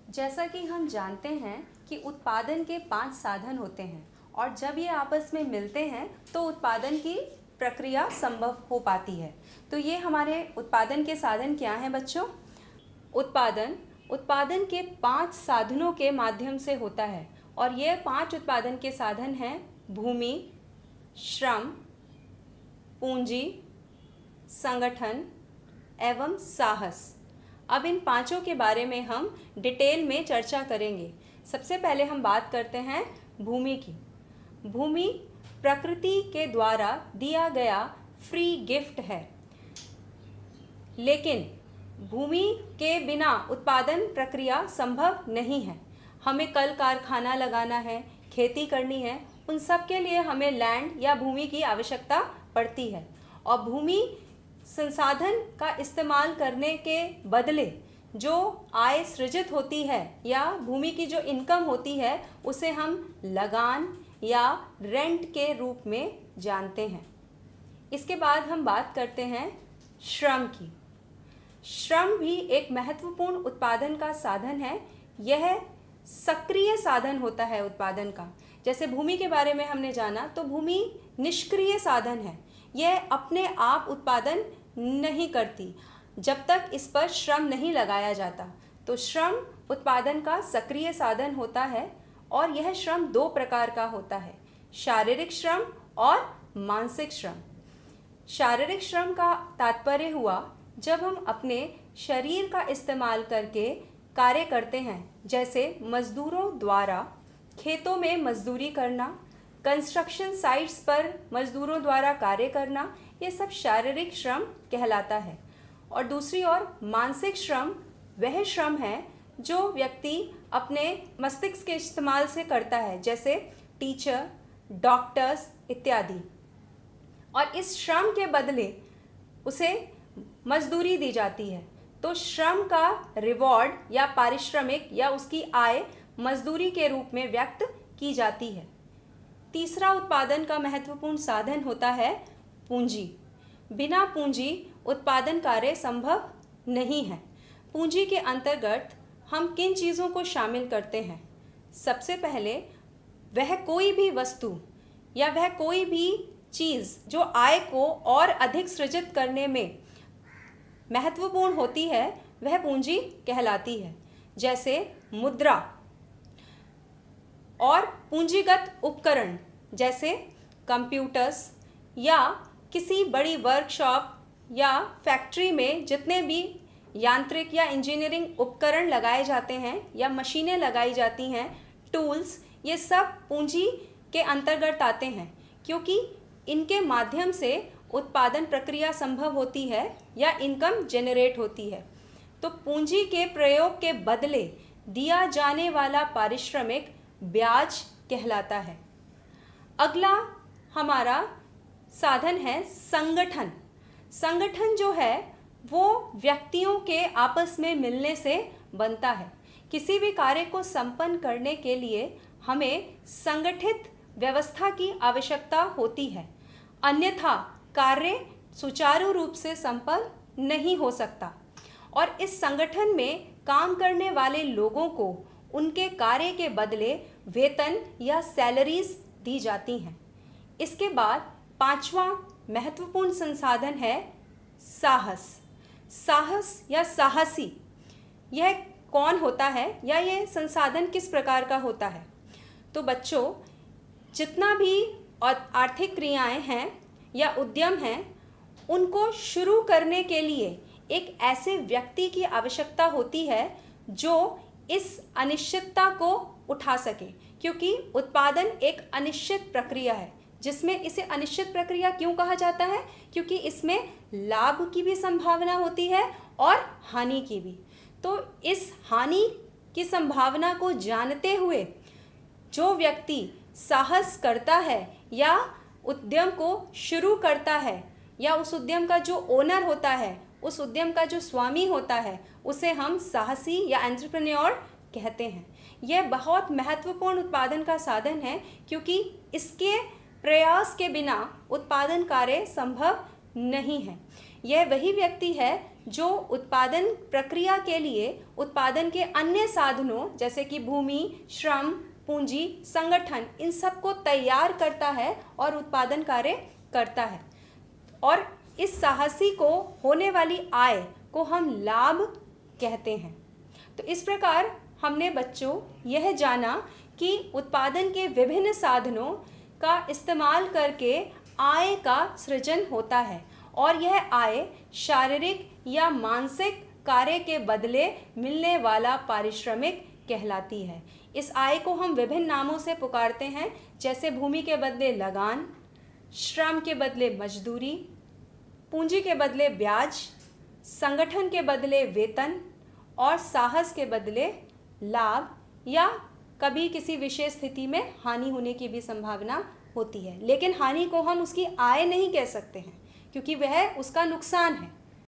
जैसा कि हम जानते हैं कि उत्पादन के 5 साधन होते हैं और जब ये आपस में मिलते हैं तो उत्पादन की प्रक्रिया संभव हो पाती है। तो ये हमारे उत्पादन के साधन क्या हैं बच्चों? उत्पादन के 5 साधनों के माध्यम से होता है और ये 5 उत्पादन के साधन हैं भूमि, श्रम, पूंजी, संगठन एवं साहस। अब इन पांचों के बारे में हम डिटेल में चर्चा करेंगे। सबसे पहले हम बात करते हैं भूमि की। भूमि प्रकृति के द्वारा दिया गया फ्री गिफ्ट है, लेकिन भूमि के बिना उत्पादन प्रक्रिया संभव नहीं है। हमें कल कारखाना लगाना है, खेती करनी है, उन सब के लिए हमें लैंड या भूमि की आवश्यकता पड़ती है और भूमि संसाधन का इस्तेमाल करने के बदले जो आय सृजित होती है या भूमि की जो इनकम होती है उसे हम लगान या रेंट के रूप में जानते हैं। इसके बाद हम बात करते हैं श्रम की। श्रम भी एक महत्वपूर्ण उत्पादन का साधन है। यह सक्रिय साधन होता है उत्पादन का। जैसे भूमि के बारे में हमने जाना तो भूमि निष्क्रिय साधन है, यह अपने आप उत्पादन नहीं करती जब तक इस पर श्रम नहीं लगाया जाता। तो श्रम उत्पादन का सक्रिय साधन होता है और यह श्रम 2 प्रकार का होता है, शारीरिक श्रम और मानसिक श्रम। शारीरिक श्रम का तात्पर्य हुआ जब हम अपने शरीर का इस्तेमाल करके कार्य करते हैं, जैसे मजदूरों द्वारा खेतों में मजदूरी करना, कंस्ट्रक्शन साइट्स पर मजदूरों द्वारा कार्य करना, ये सब शारीरिक श्रम कहलाता है। और दूसरी ओर मानसिक श्रम वह श्रम है जो व्यक्ति अपने मस्तिष्क के इस्तेमाल से करता है, जैसे टीचर, डॉक्टर्स इत्यादि। और इस श्रम के बदले उसे मजदूरी दी जाती है। तो श्रम का रिवॉर्ड या पारिश्रमिक या उसकी आय मजदूरी के रूप में व्यक्त की जाती है। तीसरा उत्पादन का महत्वपूर्ण साधन होता है पूंजी। बिना पूंजी उत्पादन कार्य संभव नहीं है। पूंजी के अंतर्गत हम किन चीज़ों को शामिल करते हैं? सबसे पहले वह कोई भी वस्तु या वह कोई भी चीज़ जो आय को और अधिक सृजित करने में महत्वपूर्ण होती है वह पूंजी कहलाती है, जैसे मुद्रा और पूंजीगत उपकरण जैसे कंप्यूटर्स या किसी बड़ी वर्कशॉप या फैक्ट्री में जितने भी यांत्रिक या इंजीनियरिंग उपकरण लगाए जाते हैं या मशीनें लगाई जाती हैं, टूल्स, ये सब पूंजी के अंतर्गत आते हैं, क्योंकि इनके माध्यम से उत्पादन प्रक्रिया संभव होती है या इनकम जनरेट होती है। तो पूंजी के प्रयोग के बदले दिया जाने वाला पारिश्रमिक ब्याज कहलाता है। अगला हमारा साधन है संगठन। संगठन जो है वो व्यक्तियों के आपस में मिलने से बनता है। किसी भी कार्य को संपन्न करने के लिए हमें संगठित व्यवस्था की आवश्यकता होती है, अन्यथा कार्य सुचारू रूप से संपन्न नहीं हो सकता। और इस संगठन में काम करने वाले लोगों को उनके कार्य के बदले वेतन या सैलरीज दी जाती हैं। इसके बाद 5वां महत्वपूर्ण संसाधन है साहस। साहस या साहसी, यह कौन होता है या यह संसाधन किस प्रकार का होता है? तो बच्चों, जितना भी आर्थिक क्रियाएं हैं या उद्यम हैं, उनको शुरू करने के लिए एक ऐसे व्यक्ति की आवश्यकता होती है जो इस अनिश्चितता को उठा सके, क्योंकि उत्पादन एक अनिश्चित प्रक्रिया है। जिसमें इसे अनिश्चित प्रक्रिया क्यों कहा जाता है? क्योंकि इसमें लाभ की भी संभावना होती है और हानि की भी। तो इस हानि की संभावना को जानते हुए जो व्यक्ति साहस करता है या उद्यम को शुरू करता है या उस उद्यम का जो ओनर होता है, उस उद्यम का जो स्वामी होता है, उसे हम साहसी या एंटरप्रेन्योर कहते हैं। यह बहुत महत्वपूर्ण उत्पादन का साधन है, क्योंकि इसके प्रयास के बिना उत्पादन कार्य संभव नहीं है। यह वही व्यक्ति है जो उत्पादन प्रक्रिया के लिए उत्पादन के अन्य साधनों जैसे कि भूमि, श्रम, पूंजी, संगठन, इन सब को तैयार करता है और उत्पादन कार्य करता है। और इस साहसी को होने वाली आय को हम लाभ कहते हैं। तो इस प्रकार हमने बच्चों यह जाना कि उत्पादन के विभिन्न साधनों का इस्तेमाल करके आय का सृजन होता है और यह आय शारीरिक या मानसिक कार्य के बदले मिलने वाला पारिश्रमिक कहलाती है। इस आय को हम विभिन्न नामों से पुकारते हैं, जैसे भूमि के बदले लगान, श्रम के बदले मजदूरी, पूंजी के बदले ब्याज, संगठन के बदले वेतन और साहस के बदले लाभ, या कभी किसी विशेष स्थिति में हानि होने की भी संभावना होती है। लेकिन हानि को हम उसकी आय नहीं कह सकते हैं क्योंकि वह उसका नुकसान है।